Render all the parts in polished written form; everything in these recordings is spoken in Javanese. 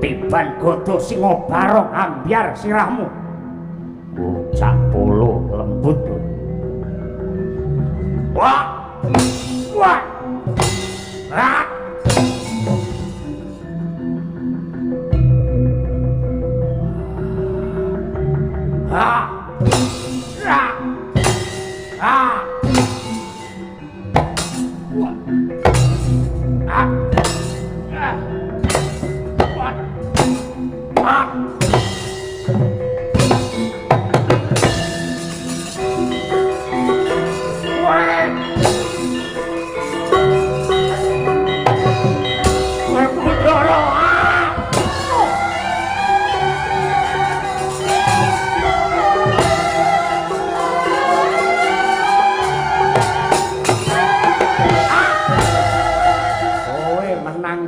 Tiban godo sing barong ambyar sirahmu. Bocah polo lembut. Wah. Wah. Ah. Ah. Ah. Ah. Wah. Ah. Ah. Wah. Ah.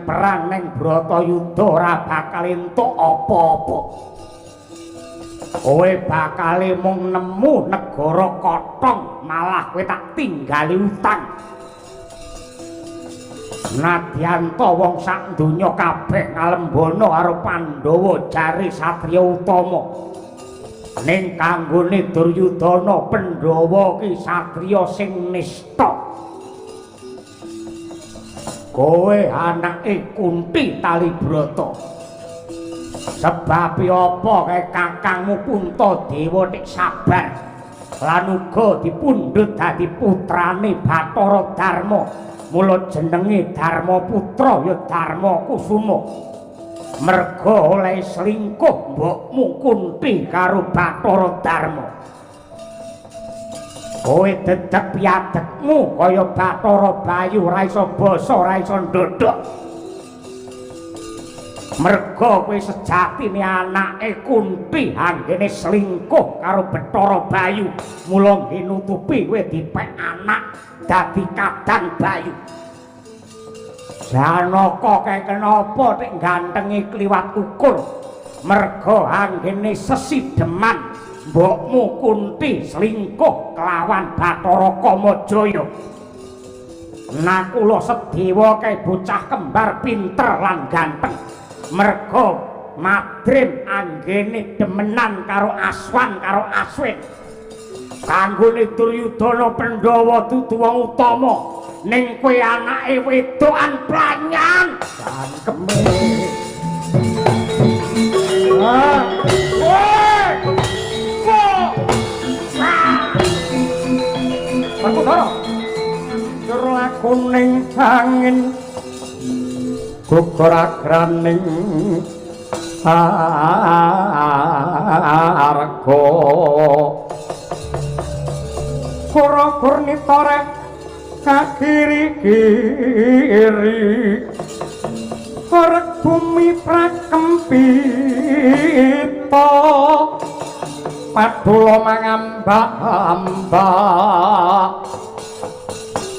Perang neng Bratayuda ora bakal entuk apa-apa. Kowe bakal mung nemu negara kotong, malah kowe tak tinggali utang. Nadyan to wong sak donya kabeh ngalembana karo Pandhawa jare satriya utama. Ning kanggone Duryudana Pandhawa ki satriya sing nista. Kowe anake Kunti Talibrata. Sebab apa kae kakangmu Puntadewa nek sabar lan uga dipundhut dadi putrane Bathara Darma. Mula jenenge Darmaputra ya Darmakusuma. Merga oleh selingkuh mbokmu Kunti karo Bathara Darma. Kowe dedek piadekmu kaya Bathara Bayu ora iso basa ora iso ndodhok. Merga kowe sejatine anake Kunti anggene selingkuh karo Bathara Bayu, mula nggih nutupi kowe dipek anak dadi Kadang Bayu. Janaka kae kenapa nek gantengi kliwat ukur? Merga anggene sesideman mbokmu Kunti selingkuh kelawan Bathara Kamajaya. Nakula Sedewa kae bocah kembar pinter lan ganteng. Merga Madrim anggene demenan karo Aswan karo Aswin. Kanggone Duryudana Pandhawa dudu wong utama, ning kowe anake wedokan planyan. Cangkeme. Bathara jero aku ning angin gugur agraning arga kura-kur nitore kakiri-kiri korek bumi prakempita padula mangambak-ambak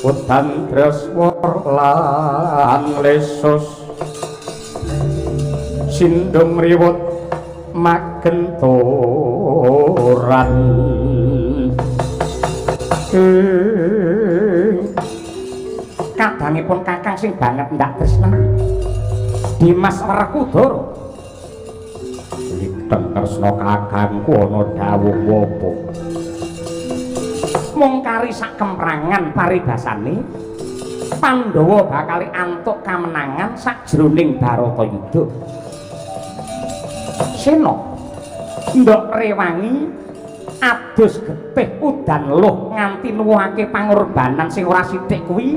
udan treswar lan lesus sindung riwut magenturan kadangipun kakang sing banget ndak tresnani Dimas Werkudara. Dinten tresna kakangku ana dawuh apa? Mung kari sak kemprangan paribasane Pandhawa bakal antuk kamenangan sajroning Baratayuda. Sena ndok rewangi adus getih udan luh nganti nuwuhake pangorbanan sing ora sithik kuwi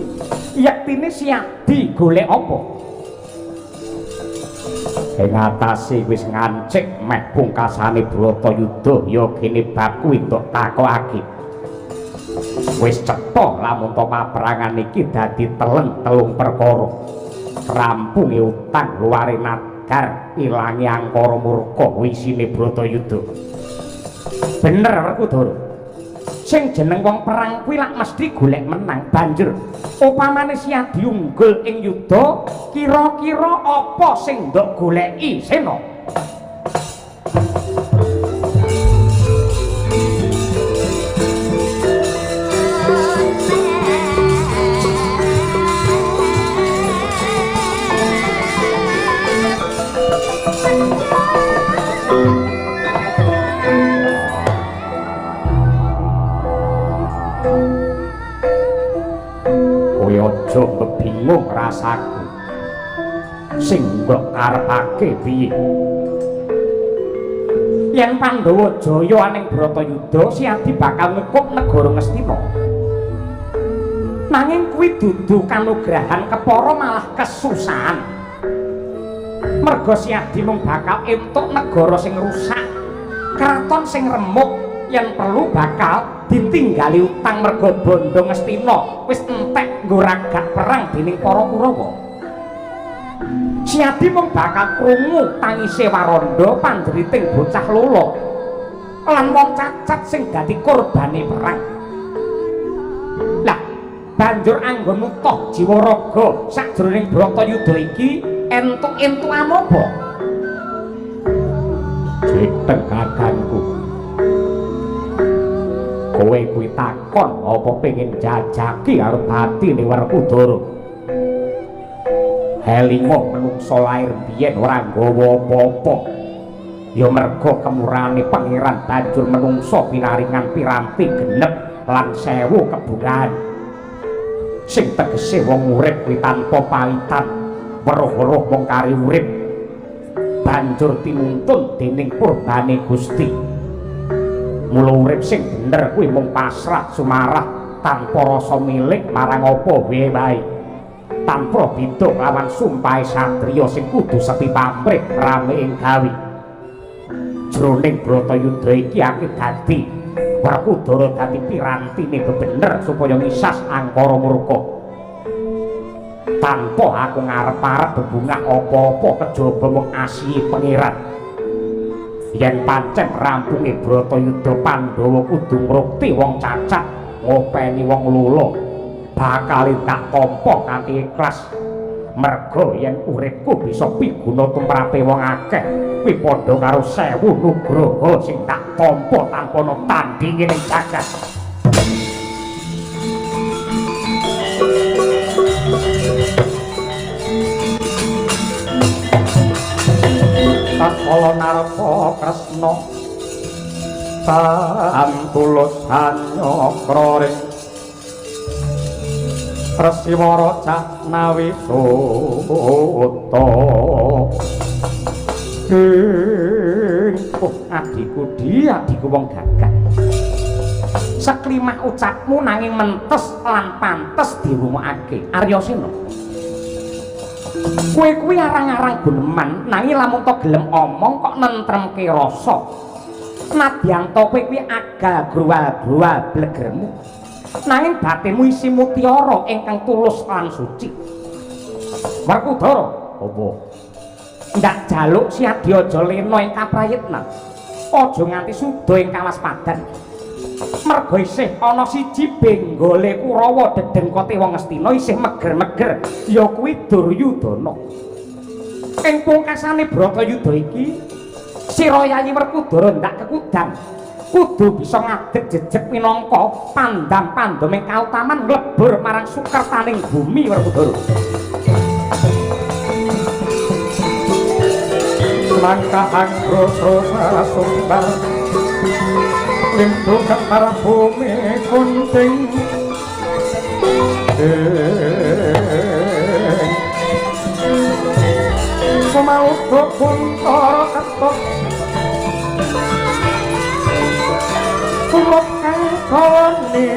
yektine siadi golek apa? Ing atase wis ngancik meh pungkasane Bratayuda ya kene bab kuwi ndok takokake. Wis cetha lamun to paprangan iki dadi telung perkara. Rampunge utang luare nadar ilangi angkara murka wisine Bratayuda. Bener Werkudara. sing jeneng wong perang kuwi lak mesti golek menang. Banjur upamane Siadi unggul ing yuda, kira-kira apa sing ndok goleki Sena? Aja bingung rasaku sing mbok karepake piye yen Pandhawa jaya aning Bratayuda Siadi bakal ngekup negara Ngastina nanging kuwi dudu kanugrahan kepara malah kesusahan merga Siadi mung bakal entuk negara sing rusak kraton sing remuk yen perlu bakal ditinggali utang merga bondo Ngastina wis entek nggo ragak perang dening para Kurawa. Siadi mung bakal krungu tangise Waranda panderiting bocah lolo lan wong cacat sing dadi korbane perang. Lah banjur anggon utuh jiwa raga sajroning Bratayuda iki entuk-entukan apa? Citeng kakangku. Kowe kuwi takon apa pengen jajaki arep batine Werkudara. Helingo menungso lair biyen ora nggawa apa-apa. Ya merga kemurahane pangeran banjur menungso pinaringan piranti genep lan 1000 kebungan. Sing tegese wong urip kuwi tanpa palitan, weruh-weruh mung kari urip. Banjur tinuntun dening purbane Gusti. Mula urip sing bener kuwi mung pasrah sumarah tanpa rasa milik marang apa wae tanpa bidok lawan sumpahe satriya sing kudu sepi pamrih rame ing gawe jroning Bratayuda iki akeh dadi Werkudara dadi pirantine bebener supaya ngisas angkara murka tanpa aku ngarep-arep bebungah apa-apa kejaba mung asihe pangeran. Yen pancen rampunge Bratayuda Pandhawa kudu ngrukti wong cacat ngopeni wong lolo bakal tak tampa kanthi ikhlas merga yen uripku bisa piguna tumrape wong akeh kuwi padha karo 1000 nugraha sing tak tampa tanpa ana tandhinge ning jagat. Kala narpa Kresna pantulus hanyakra ring Resiwara Caknawi Suta adikku adiku wong gagah seklimah ucapmu nanging mentes lan pantes dirungokake Arya Sena. Kowe kuwi arang-arang guneman nanging lamun to gelem omong kok nentremke rasa. Nadyan to kowe kuwi agal gruwal-gruwal blegermu. Nanging batinmu isi mutiara ingkang tulus lan suci. Werkudara, apa? Ndak jaluk Siadi aja lena ing kaprayitnan. Aja nganti suda ing kawaspadan. Merga isih ana siji benggole Kurawa dedengkote wong Ngastina isih meger-meger ya kuwi Duryudana. Ing pungkasane Bratayuda iki sira Yayi Werkudara ndak kekudang kudu bisa ngadeg jejeg minangka pandam-pandame kautaman nglebur marang sukertaning bumi Werkudara. Mangka anggrasa sumbar lintukan marang bumi kunting semaudo kuntara ketok kumuk kani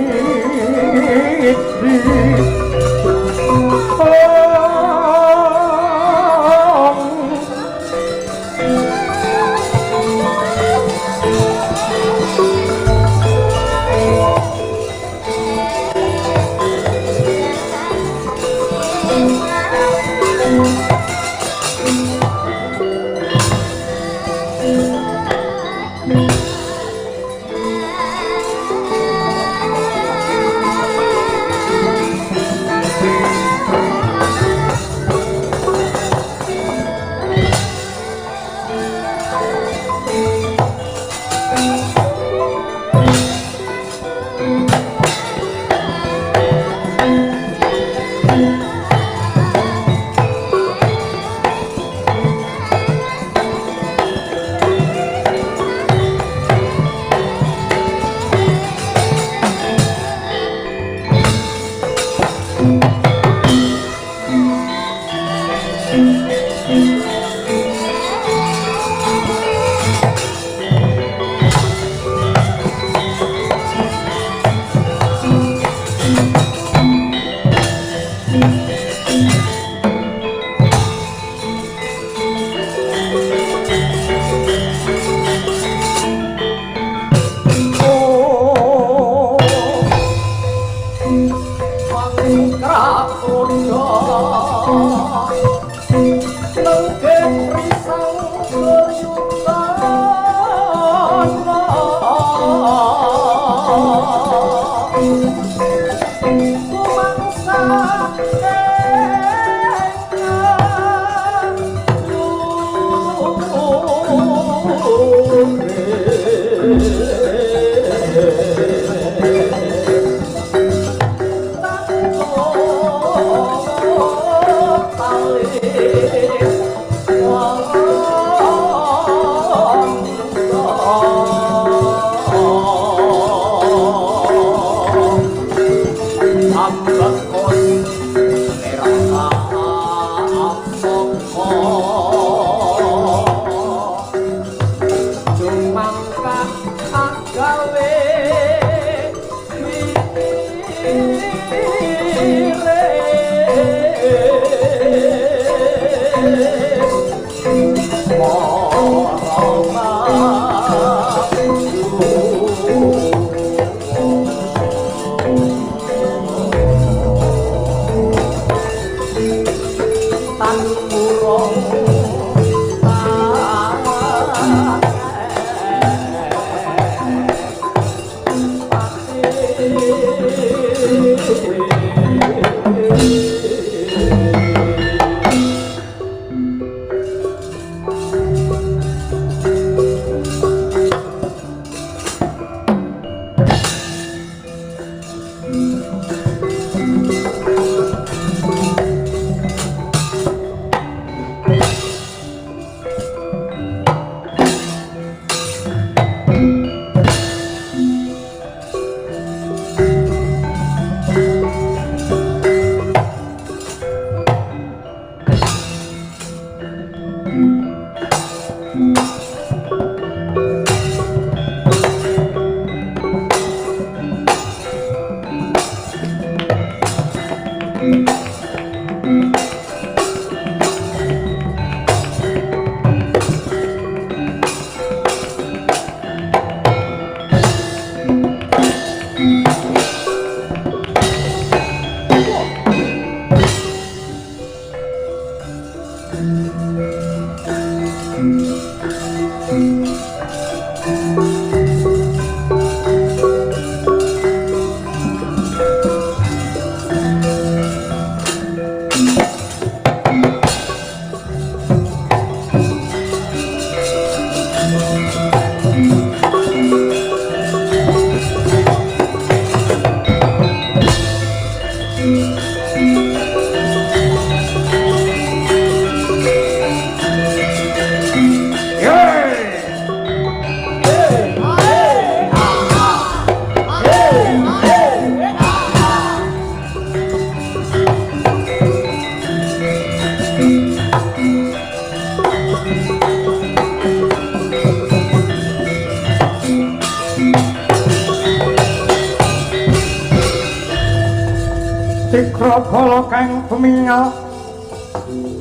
Bala kang pemingal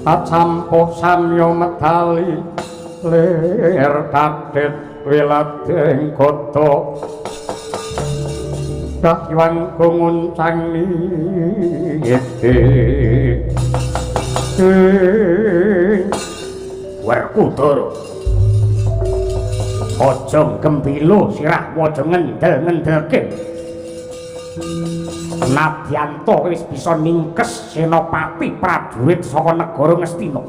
acampuh samya medali lir kadet wiladeng kota kakiwan kunguncang niti Werkudara aja gembilo sirah waja ngendel-ngendelke Nadyanto wis bisa ningkes senopati prajurit saka negara Ngastina.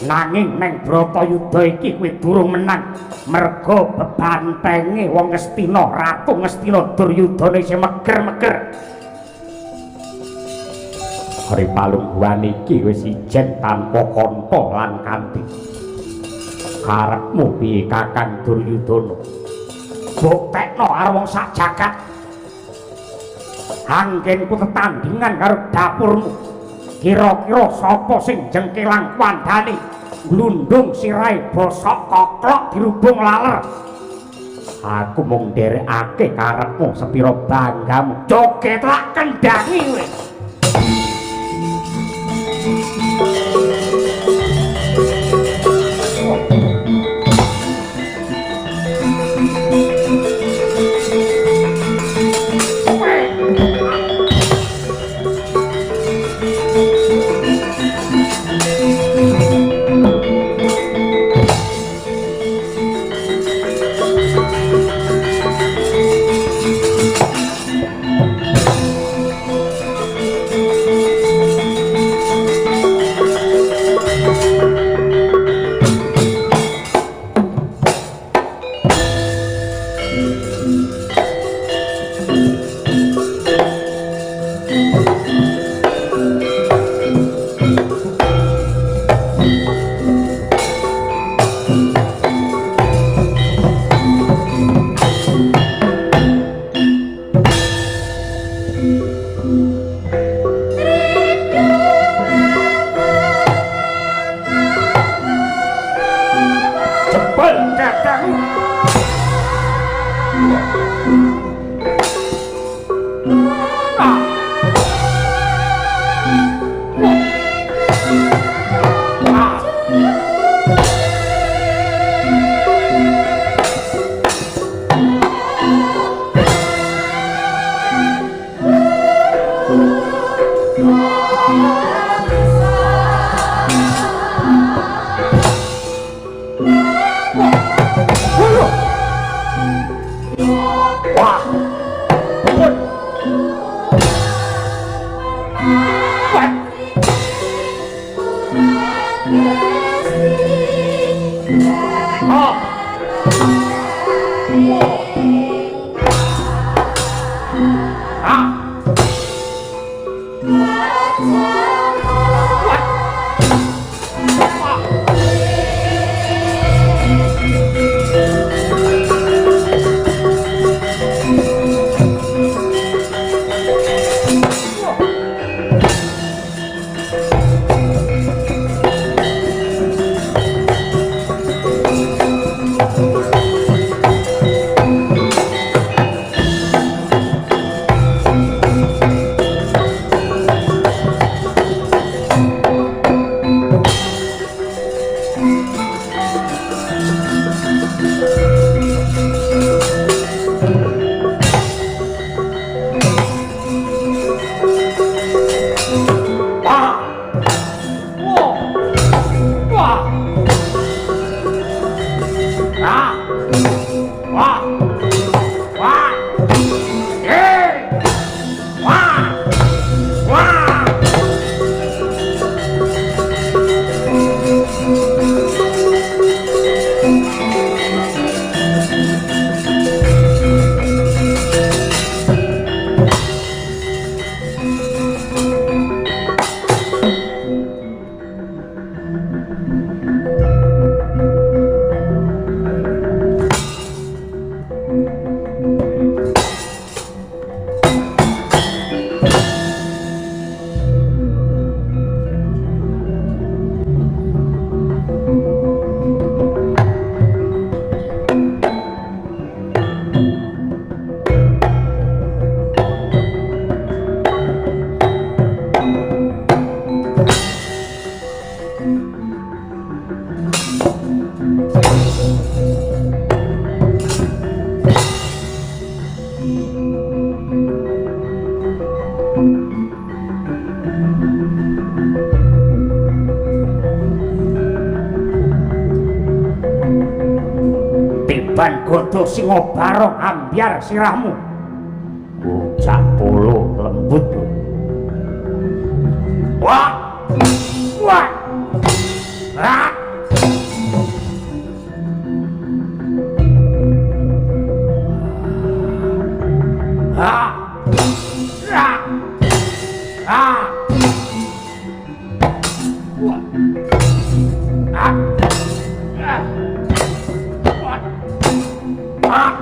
Nanging neng Bratayuda iki kowe durung menang merga bebantenge wong Ngastina, Ratu Ngastina Duryudana isih meger-meger. Hari palungguhan iki wis ijen tanpa kanta lan kanthi. Karepmu piye Kakang Duryudana? Buktekno karo wong sak jagat. Anggenku tetandingan karo dapurmu. Kira-kira sapa sing jengkelang wandane glundung sirahe bosok koklok dirubung laler. Aku mung nderekake karepmu sepira banggamu. Joget lak kendangi kowe. Tiban godo singo barong ambyar sirahmu. Bocah polo lembut. Wah! Wah! Ah! Ah! Ah! Ah! Wah! Ah! Ah! Ah!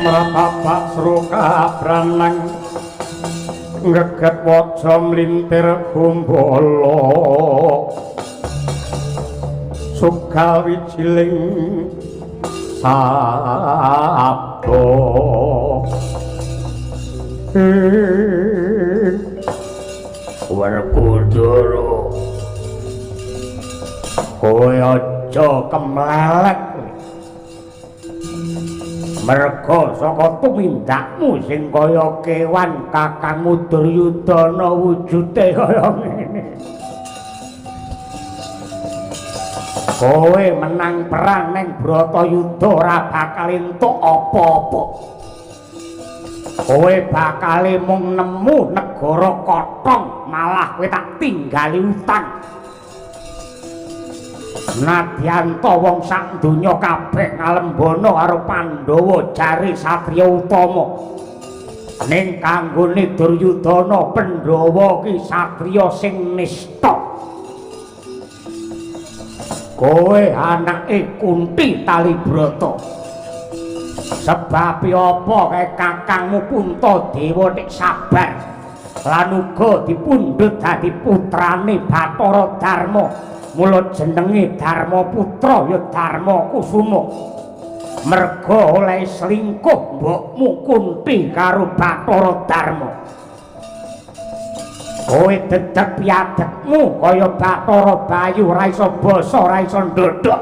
Mratapak sruka branang ngeget waja mlintir gumbala sugal wijiling sabda Werkudara kowe aja kemlelek merga saka tumindakmu sing kaya kewan kakangmu Duryudana wujude kaya ngene kowe menang perang ning Bratayuda ora bakal entuk apa-apa kowe bakal mung nemu negara kotong malah kowe tak tinggali utang Nadyanto wong sak donya kabeh ngalembana karo Pandhawa jare satriya utama ning kanggone Duryudana Pandhawa ki satriya sing nista kowe anake Kunti Talibrata sebab apa kae kakangmu Puntadewa nek sabar lan uga dipundhut dadi putrane Bathara Darma mula jenenge Darma Putra ya Darma Kusuma merga oleh selingkuh mbokmu Kunti karo Bathara Darma kowe dedeg piadekmu kaya Bathara Bayu ora iso basa ora iso ndodhok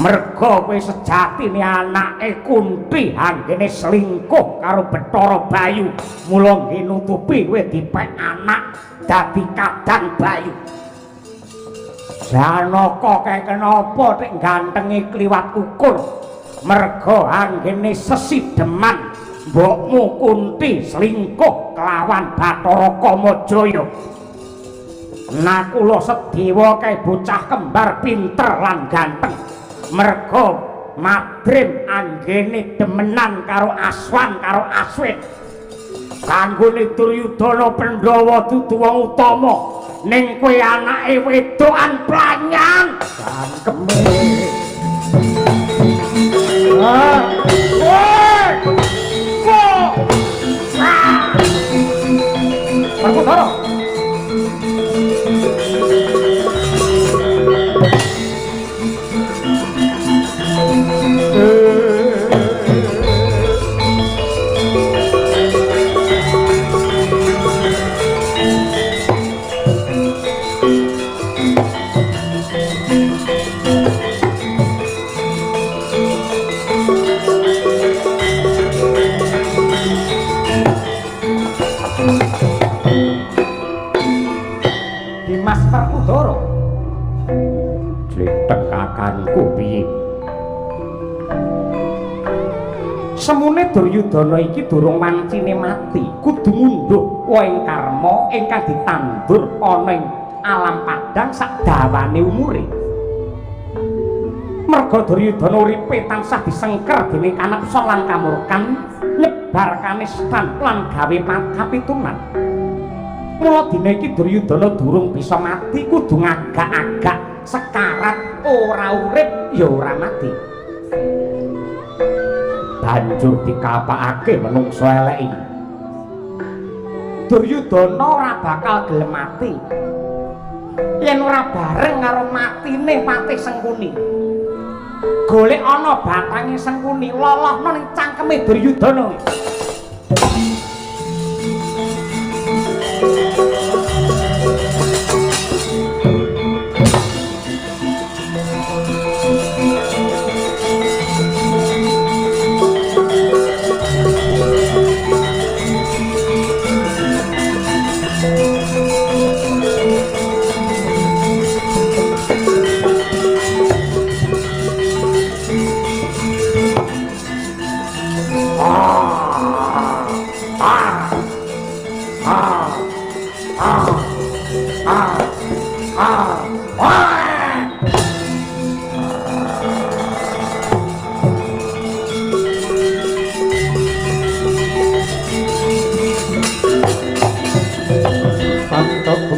merga kowe sejatine anake Kunti anggene selingkuh karo Bathara Bayu mula nggih nutupi kowe dipek anak dadi Kadang Bayu Janaka kae kenapa nek gantenge kliwat ukur merga anggene sesideman mbokmu Kunti selingkuh kelawan Bathara Kamajaya Nakula Sedewa kae bocah kembar pinter lan ganteng merga Madrim anggene demenan karo Aswan karo Aswin kanggone Duryudana Pandhawa dudu wong utama ning kowe anake wedokan planyang cangkeme Markudara Markudara jletek kakangku piye semune Duryudana iki durung mancine mati kudu ngunduh woing karma ingkang ditandur ana ing alam padang sak dawane umure merga Duryudana uripe tansah disengker dening kanepsa lan kamurkan nyebar kanistan lan gawe kapitunan mula dina iki Duryudana durung bisa mati kudu ngagak-agak sekarat ora urip ya ora mati banjur dikapakake menungso elek iki Duryudana ora bakal gelem mati yen ora bareng karo matine Patih Sengkuni golek ana batange Sengkuni lolohno ning cangkeme Duryudana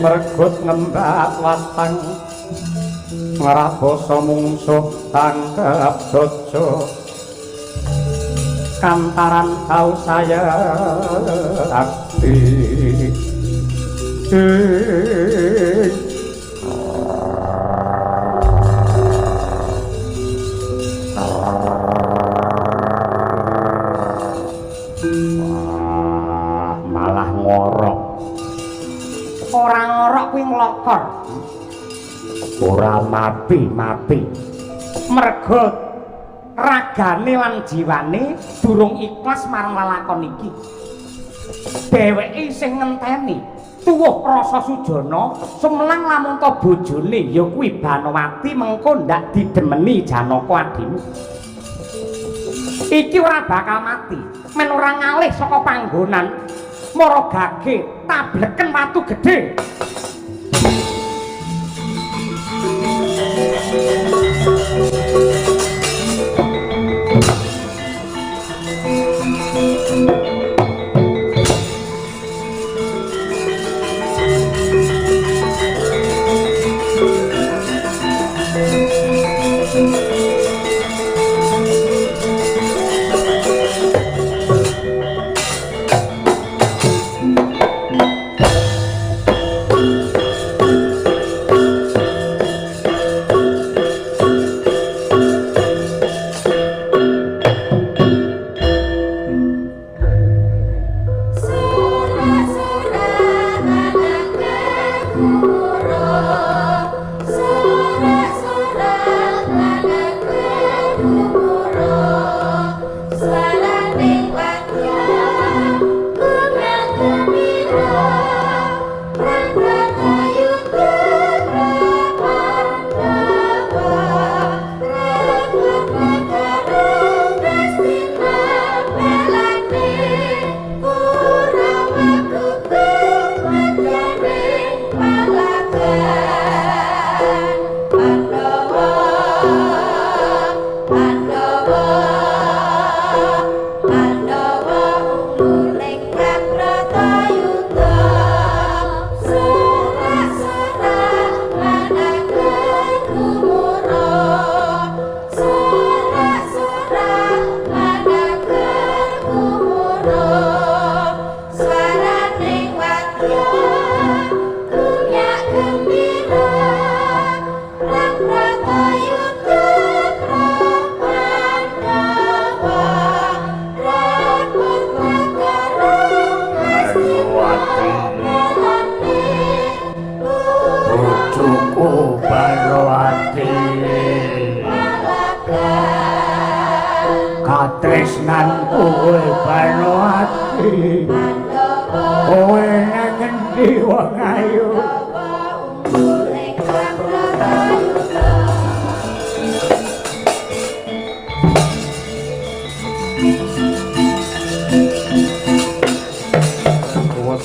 mergut ngembak watang ngrabosa mungsuh tangkap dojo kantaran tau saya akti malah ngorok orang ngorok kuwi nglokor ora mati-mati merga ragane lan jiwane durung ikhlas marang lalakon iki. Dheweke sing ngenteni tuwuh rasa sujana sumelang lamun ta bojone ya kuwi Banowati mengko ndak didemeni Janaka adimu. Iki ora bakal mati men ora ngalih saka panggonan mara gage tableken watu gedhe.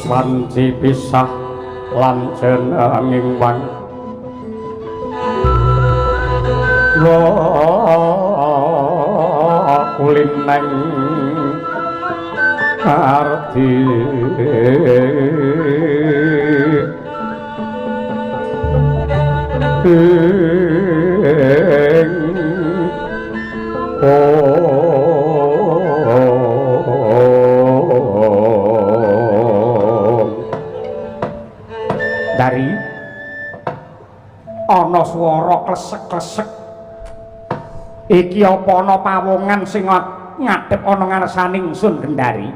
Wanci pisah lan jenenging wang lo kulineng arti Dari ana swara klesek-klesek iki apa ana pawongan sing ngadhep ana ngarsane ingsun Gendari.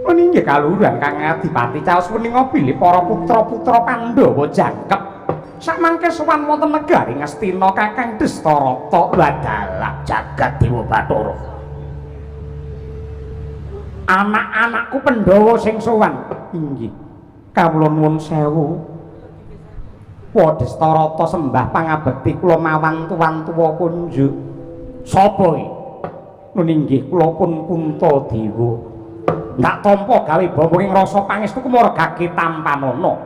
Meninggih kaluhuran Kang Adipati caos menika bilih para putra-putra Pandhawa jangkep samangke sowan wonten negari Ngastina Kakang Dastarata wadalah jagat Dewa Bathara. Anak-anakku Pandhawa sing sowan inggih kawula nuwun sewu. Dastarata sembah pangabekti kula mawang tuwan-tuwa kunjuk. Sapa iki? Nun inggih kula pun Puntadewa. Ndak tampa gawe bombonging rasa pangestu kumurgake Tampanana.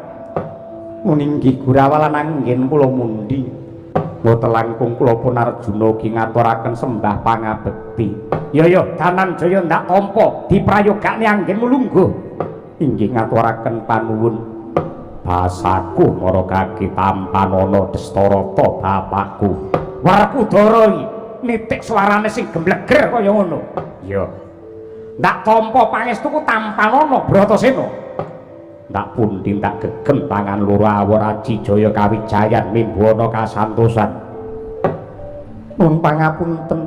Nun inggih Gurawalan anggen kula mundi. Mboten langkung kula pun Arjuna ugi ngaturaken sembah pangabekti. Ya Dananjaya ndak tampa diprayogakne anggen mulungguh. Inggih ngaturaken panuwun basaku maragake Tampanana Dastarata bapakku. Werkudara iki nitik swarane sing gembleger kaya ngono. Ya. Ndak tampa pangestuku Tampanana Bratasena. Ndak pundi tak gegem tangan loro awor Aji Jaya kawijayan mimbana kasantosan. Nuwun pangapunten.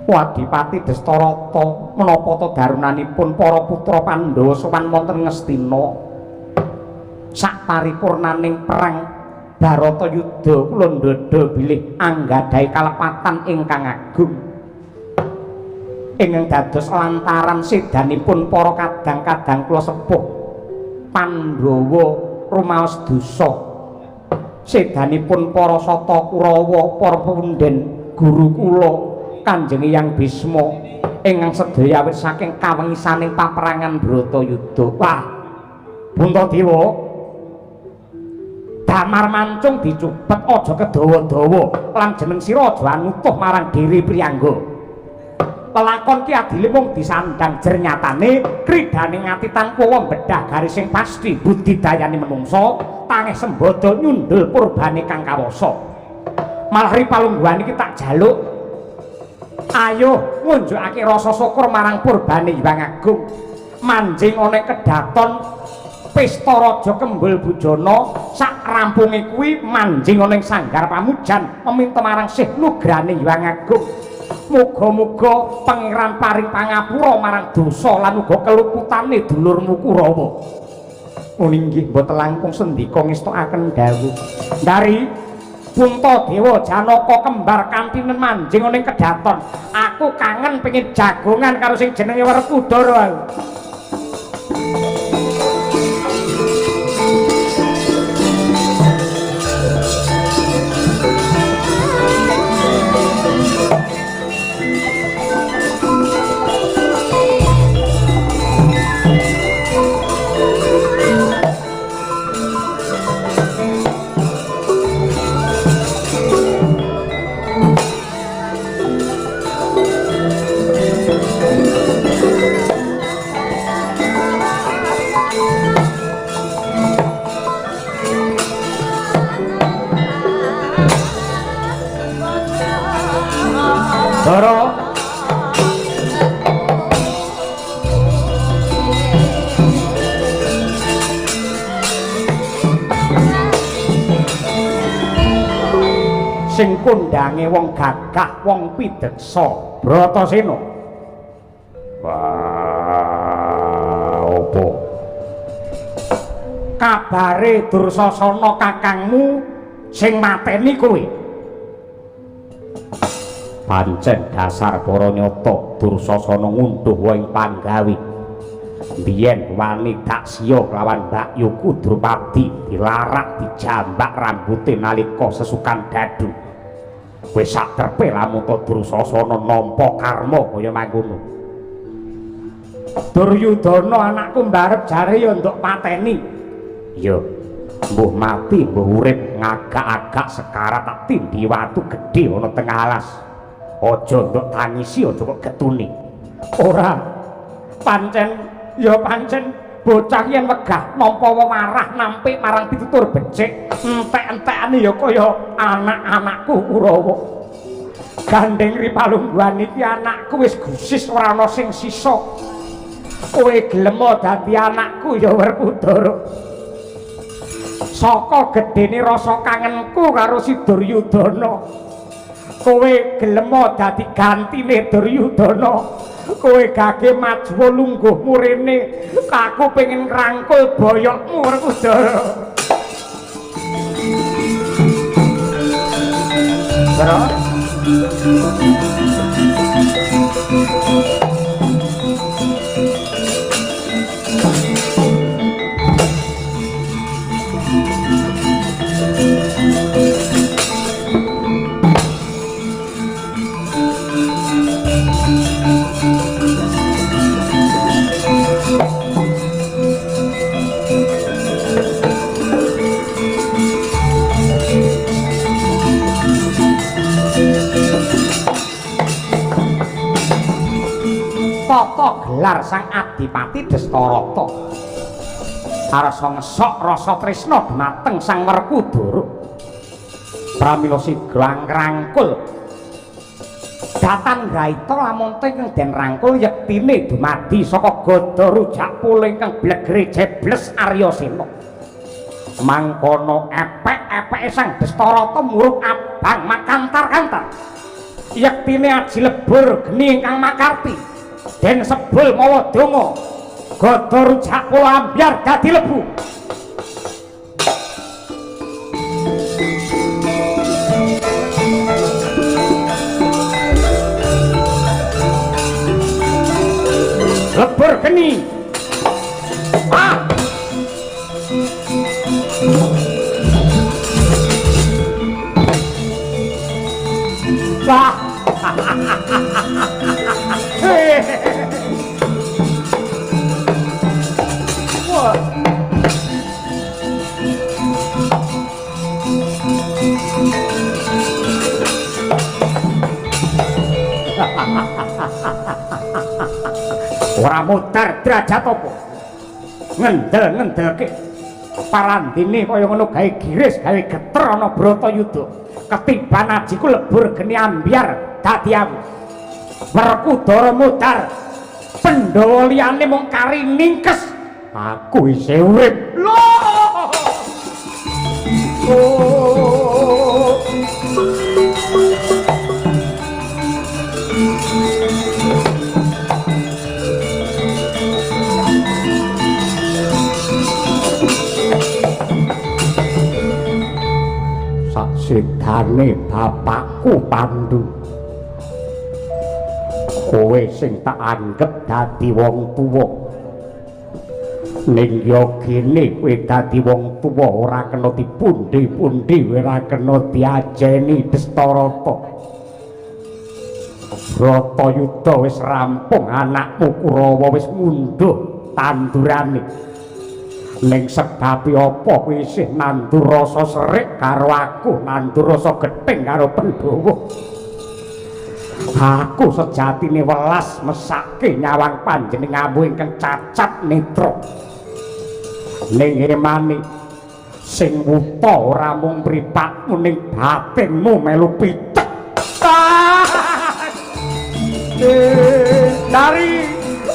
Adipati Dastarata menapa ta darunanipun para putra Pandhawa sowan wonten Ngastina sak paripurnaning perang Baratayuda kula ndodho bilih anggadhahi kalepatan ingkang agung ingkang dados lantaran sedanipun para kadang-kadang kula sepuh Pandhawa rumaos dosa sedanipun para Sata Kurawa para punden guru kula Kanjeng Hyang Bisma ingkang sedaya awit saking kawengisaning paperangan Bratayuda. Wah, Puntadewa damar mancung dicupet aja kedawa-dawa lan jeneng sira aja anutuh marang Diri Priyangga. Lelakon ki adile mung disandang jer nyatane kridane ngati tanpa mbedah garis sing pasti budidayane menungsa tangih sembada nyundul purbane kang kawasa. Malah ripalungguhan iki tak jaluk ayo ngunjukake rasa syukur marang purbane Hyang Agung manjing ana kedaton pesta raja Kembul Bujana sak rampunge kuwi manjing ana ing sanggar pamujan meminta marang sih nugrane Hyang Agung muga-muga pangeran paring pangapura marang dosa lan uga keluputane dulurmu Kurawa. Inggih mboten langkung sendika ngestokaken dawuh dari Puntadewa Janaka kembar kantinen manjing ana ing kedaton aku kangen pengin jagongan karo sing jenenge Werkudara. Dara sing kondange wong gagah wong pideksa Bratasena. Wah, opo kabare Dursasana kakangmu sing mateni kowe? Pancen dasar para nyata Dursasana ngunduh wae panggawe biyen wani dak siya kelawan Mbakyu Kudrupadi dilarak dijambak rambuté nalika sesukan dadu. Wis sak trepe lamun Dursasana nampa karma kaya mangkono. Duryudana anakku mbarep jare ya nduk pateni. Ya mbuh mati mbuh urip ngagak-agak sekarat tak tindhi watu gedhe ana tengah alas. Aja nduk tangisi aja kok getuni. Ora pancen ya pancen bocah yen wegah nampa wewarah nampik marang pitutur becik entek-entekane ya kaya anak-anakku Kurawa. Gandeng ripalungguhan iki anakku wis gusis ora ana sing sisa. Kowe gelem dadi anakku ya Werkudara. Saka gedene rasa kangenku karo si Duryudana. Kowe gelem dadi gantine Duryudana. Kowe gage maju lungguhmu rene. Aku pengen ngrangkul boyokmu Werkudara. Terus tata gelar sang Adipati Dastarata arsa ngesok rasa tresna dhumateng sang Werkudara. Pramila sigra ngrangkul datan gaita lamun teng den rangkul yektine dumadi saka gada rujak puling kang blegere jebles Aryasena. Mangkono epek-epeke sang Dastarata muruk abang makantar-kantar. Yektine aji lebur geni ingkang makarti den sebul mawa donga gada rujak kula ambyar dadi lebu. geni. Ah. Wah. Wah. Ora mutar derajat apa? Ngendel-ngendelke parandine kaya ngono gawe giris gawe geter ana Bratayuda. Ketiban ajiku lebur geni ambyar dadi aku. Werkudara mutar. Pandhawa liyane mung kari ningkes. Aku isih urip. Loh. Oh. Sasedane bapakku Pandu. Kowe sing tak anggep dadi wong tuwa. Ning yo kene kowe dadi wong tuwa ora kena dipundi-pundi, ora kena diajeni Destarata. Bratayuda wis rampung, anakmu Kurawa wis ngunduh tandurane. Ning sebabe apa kowe isih nandur rasa serik karo aku, nandur rasa gething karo Pandhawa. Aku sejatine welas mesake nyawang panjenenganmu ingkang cacat netra. Ning emane sing wuta ora mung mripatmu ning batinmu melu picek. Dari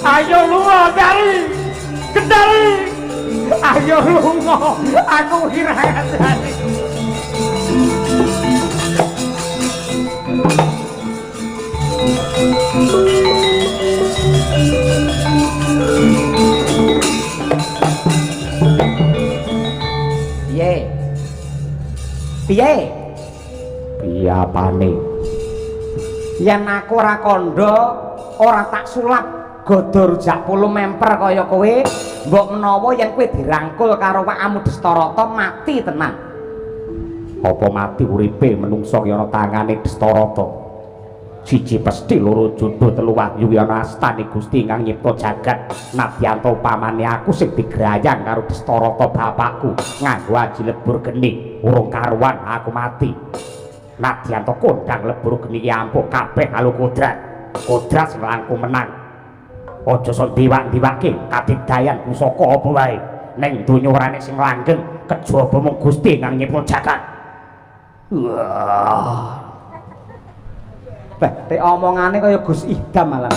ayo lunga dari Kendari. Ayo lunga aku kiraan dari. Piye? Piye? Piyapane? Yen aku ora kandha, ora tak sulap godho rujak pulu memper kaya kowe, mbok menawa yen kowe dirangkul karo awakmu Destarata mati tenan. Apa mati uripe menungsa ki ana tangane Destarata? Siji pesti, loro jodoh, telu wahyu ana astane Gusti ingkang nyipta jagat. Nadyanto upamane aku sing digrayang karo Destarata bapakku nganggo aji lebur geni, urung karuan aku mati. Nadyanto kondang lebur geni ampuh kabeh karo kodrat. Kodrat sing langkung menang. Aja sok diwak-diwake kadidayan pusaka apa wae. Ning donya ora nek sing langgeng kejaba mung Gusti ingkang nyipta jagat. Wah. Teh omongane kaya Gus Idam malah.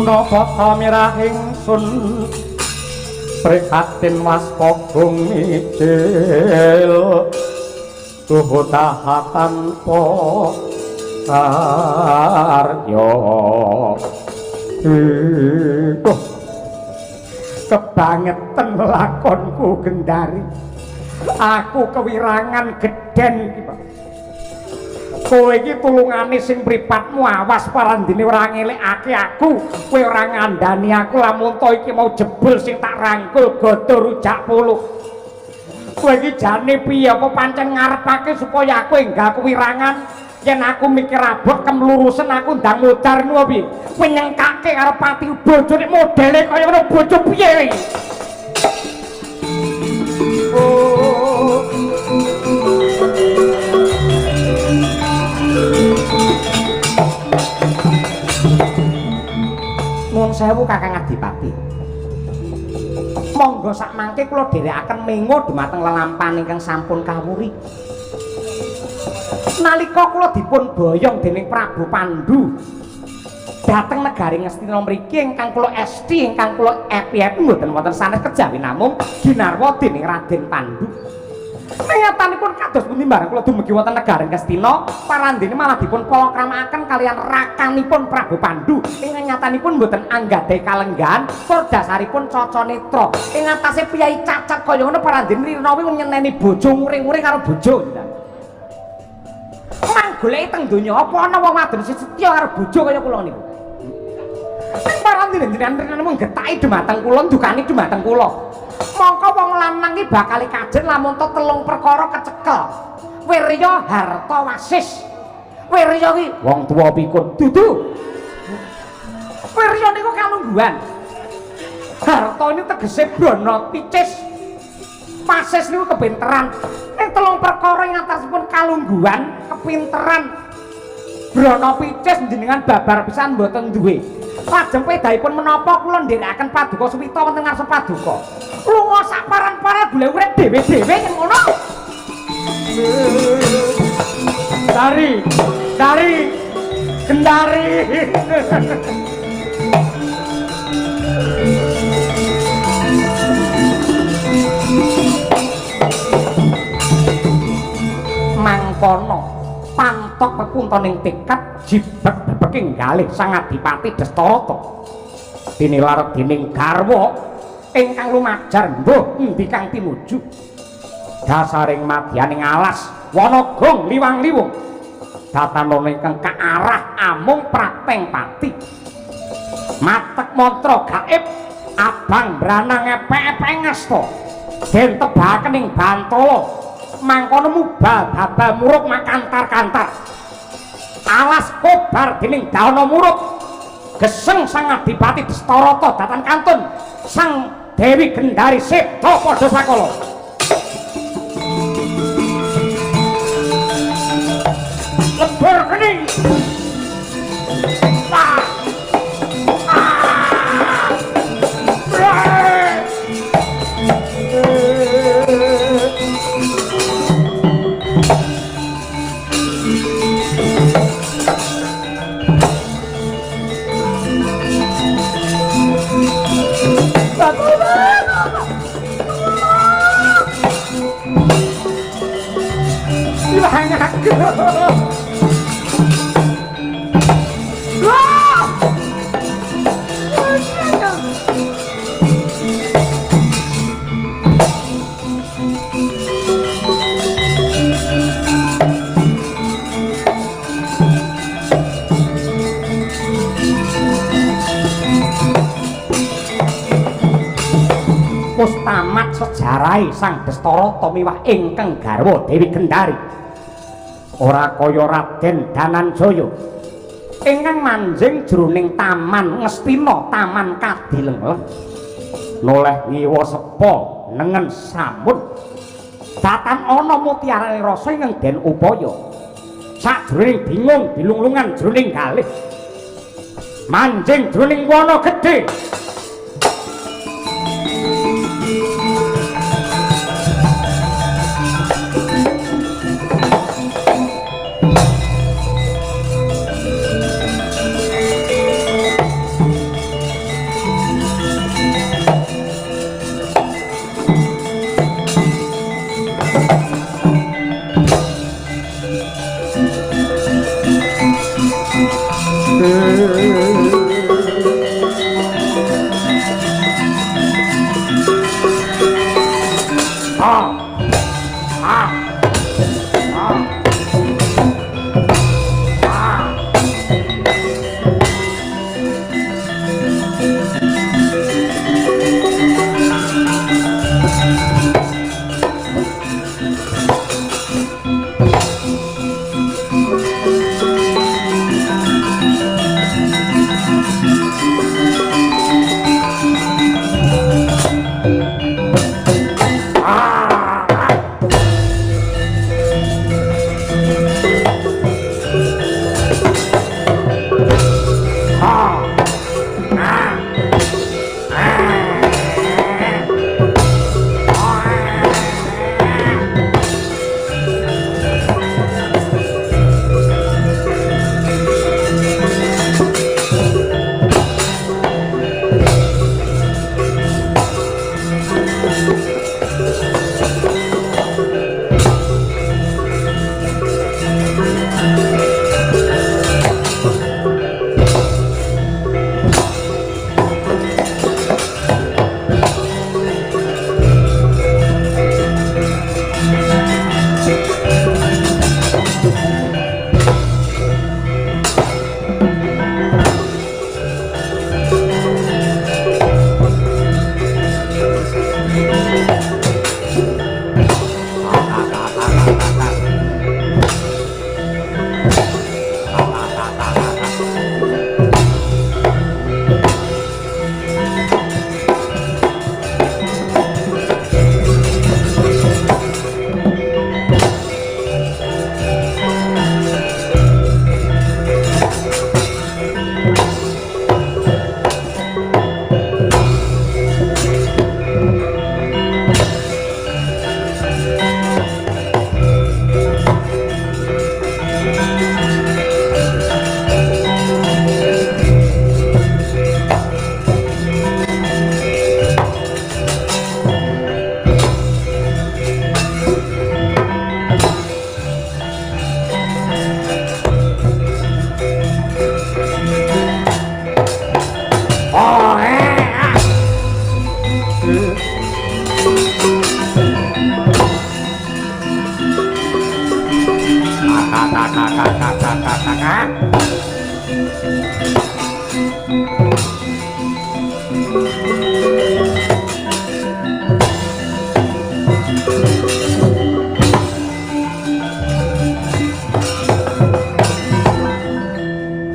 Napa mirah ingsun prihatin waspagung ijil tuhu tahatan po karya kebangetan lakonku Gendari. Aku kewirangan geden iki, Pak. Kowe iki tulungane sing mripatmu awas parandene ora ngelekake aku. Kowe ora ngandani aku lamun to iki mau jebul sing tak rangkul godho rujak puluh. Kowe iki jane piye apa pancen ngarepake supaya aku enggak kewirangan? Yen aku mikir abot kemlurusen aku ndang mudar nu piye? Kowe nyengkake karo pati bojo nek modele kaya ngono bojo piye iki? Oh. Nuwun sewu Kakang Adipati. Monggo sak mangke kula dherekaken mengo dumateng lelampahan ingkang sampun kawuri. Nalika kula dipun boyong dening Prabu Pandhu dhateng negari Ngastina mriki ingkang kula esti ingkang kula epi-epi mboten wonten sanes kejawi namung ginarwa dening Raden Pandhu. Nyatanipun kados pundi bareng kula dumugi wonten negari Ngastina, parandene malah dipun palakramaken kaliyan rakanipun Prabu Pandhu ingkang nyatanipun mboten anggadhahi kalenggahan tur dasaripun Caca Netra. Ing atase piyai cacat kaya ngono parandene Rinawi nyeneni bojo nguring-uring karo bojo. Goleki teng donya apa ana wong wadon sing setya karo bojo kaya kula niku. Ning parandene jenengan mung getaki dumateng kula, ndukani dumateng kula. Mongko wong lanang iki bakal kajen lamun to telung perkara kecekel. Wirya, harta, wasis. Wirya iki wong tuwa pikun dudu. Wirya niku kalungguhan. Harta ini tegese brana picis. Wasis niku kepinteran. Ning telung perkara ing atasipun kalungguhan, kepinteran. Brana picis jenengan babar pisan mboten duwe. Lajeng pedahipun menapa kula ndherekaken paduka suwita wonten ngarsa paduka. Lunga sak paran-paran golek urip dhewe-dhewe yen ngono. Dari Kendari. Mangkono pantok pepuntoning tekad jibek-bebeking galih sang Adipati Dastarata dinilar dening garwa ingkang lumajar mbuh endi kang tinuju dasaring madyaning alas Wanagong liwang-liwung datanana ingkang kaarah amung prateng pati matek mantra gaib abang branang epek-epek ngasta den tebaken ing Bantala mangkono mubal babal muruk makantar-kantar alas kobar dening Dawana Muruk geseng sang Adipati Dastarata datan kantun sang Dewi Gendari Sipta padha sakala lebur kening tamat sejarahe sang Dastarata miwah ingkang garwa Dewi Gendari ora kaya Raden Dananjaya ingkang manjing jroning taman Ngastina taman Kadilengleng noleh ngiwa sepa nengen sampun datan ana mutiarane rasa ingkang den upaya sajroning bingung bilunglungan jroning galih manjing jroning wana gedhe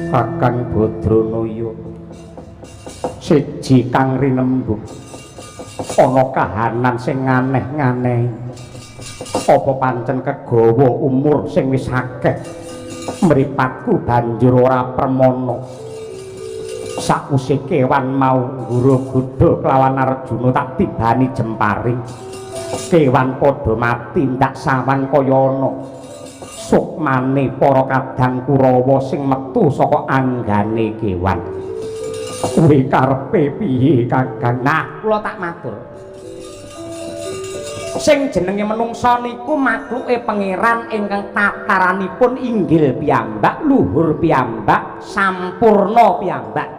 Kakang Badranaya siji kang rinembug ana kahanan sing aneh-aneh apa pancen kegawa umur sing wis akeh mripatku banjur ora permana sakwise kewan mau Guru-Gudha kelawan Arjuna tak tibani jemparing kewan padha mati ndak sawan kaya ana sukmane para kadang Kurawa sing metu saka anggane kewan. Kuwi karepe piye Kakang? Nah, kula tak matur. Sing jenenge menungsa niku makluke pangeran ingkang tataranipun inggil piyambak, luhur piyambak, sampurna piyambak.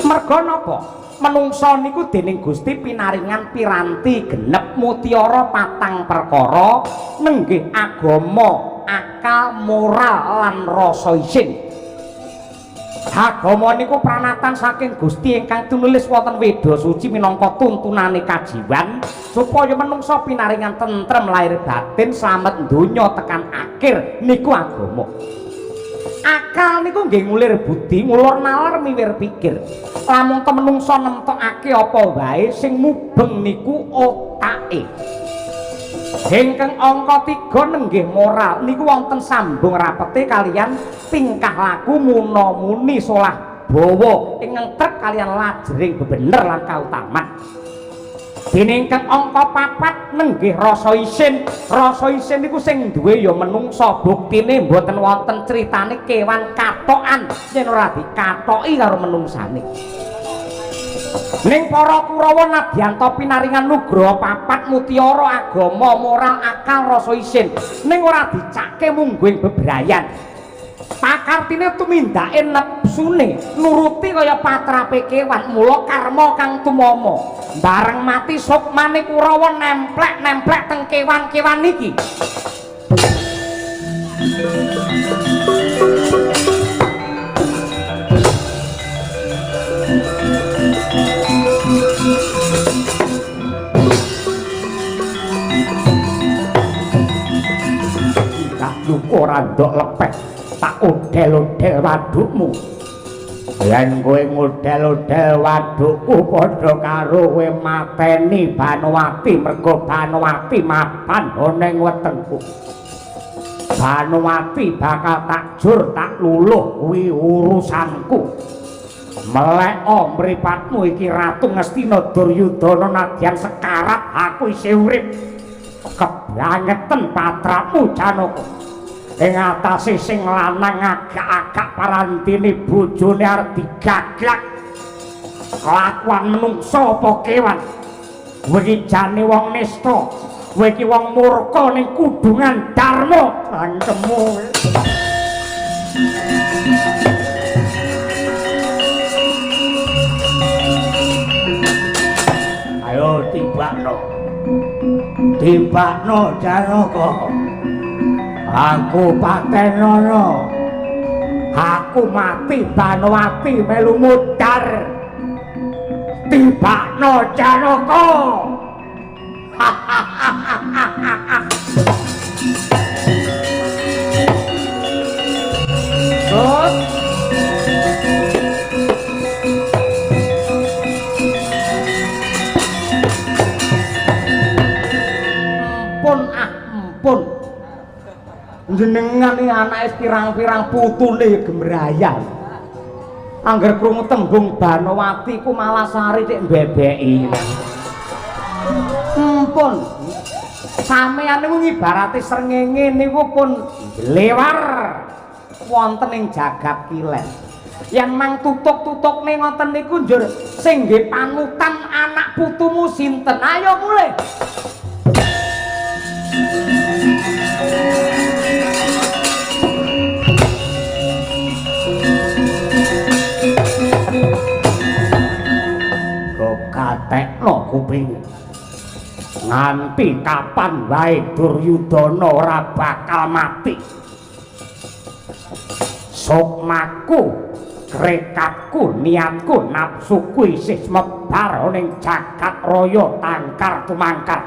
Merga napa? Menungsa niku dening Gusti pinaringan piranti genep mutiara patang perkara nenggih agama, akal, moral lan rasa isin. Agama niku pranatan saking Gusti ingkang tinulis wonten Weda Suci minangka tuntunane kajiwan supaya menungsa pinaringan tentrem lahir batin slamet donya tekan akhir niku agama. Akal niku nggih ngulir budi, ngulur nalar miwir pikir. Lamun menungsa nemtokake apa wae sing mubeng niku otake. Ingkang angka 3 nenggih moral niku wonten sambung rapete kalian tingkah laku muna-muni solah bawa ingkang trep kalian lajering bebener lan kautaman. Dene ingkang angka 4 nenggih rasa isin. Rasa isin niku sing duwe ya menungsa, buktine mboten wonten critane kewan katokan yen ora dikatoki karo menungsane. Ning para Kurawa nabyanta pinaringan nugraha 4 mutiara agama, moral, akal, rasa isin. Ning ora dicake mungguing bebrayan. Pakartine tumindake nepsune nuruti kaya patrape kewan, mula karma kang tumama. Bareng mati sukmane Kurawa nemplek-nemplek teng kewan-kewan niki. Ora ndok lepek tak odel-odel wadukmu. Yen kowe ngodel-odel wadukku padha karo kowe mateni Banowati mergo Banowati mapan ning wetengku. Banowati bakal tak jur tak luluh kuwi urusanku. Meleka mripatmu iki Ratu Ngastina Duryudana nadyan sekarat aku isih urip. Keblangeten patramu Janaka. Ing atase sing lanang agak-agak parantine bojone arep digaglak. Kelakuan menungsa apa kewan? Kowe iki jane wong nista, kowe iki wong murka ning kudungan dharma cangkemmu. Ayo tibakno. Tibakno Janaka. Aku patenono. Aku mati Banowati melu mudhar. Tibakno Janaka. Sos. Ampun. Jenengan iki anake pirang-pirang putune gemrayan. Angger krungu tembung Banowati ku malah sari cek mbebeki. Ampun. Sampeyan niku ngibarate srengenge niku pun lewar wonten ing jagat kilen. Yen mang tutuk-tutukne ngoten niku njur sing nggih panutan anak putumu sinten? Ayo mulih. Katekno kuping nganti kapan wae Duryudana ora bakal mati. Sukmaku, krekatku, niatku, nafsuku isih mebar ning jagat raya tangkar tumangkar.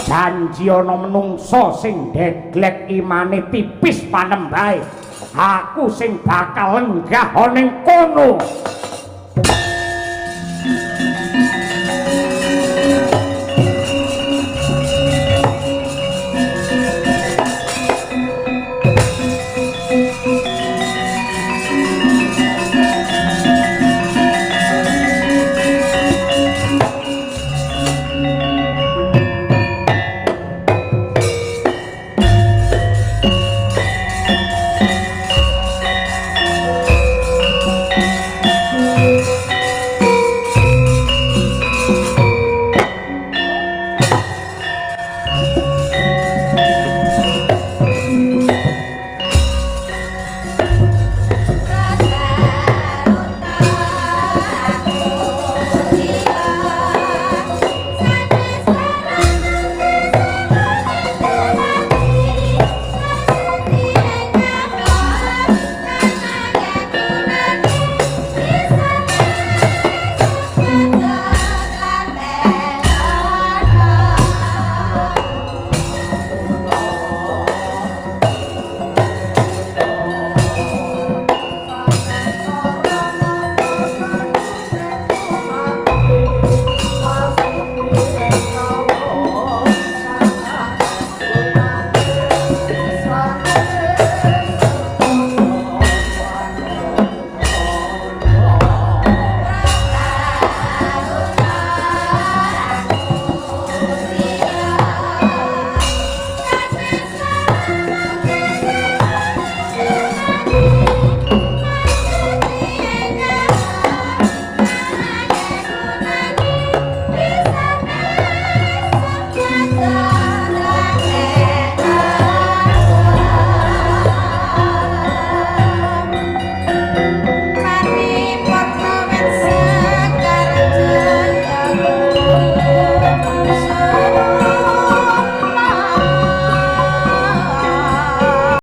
Janji ana menungsa sing deglek imane tipis panembahe. Aku sing bakal lenggah ning kono.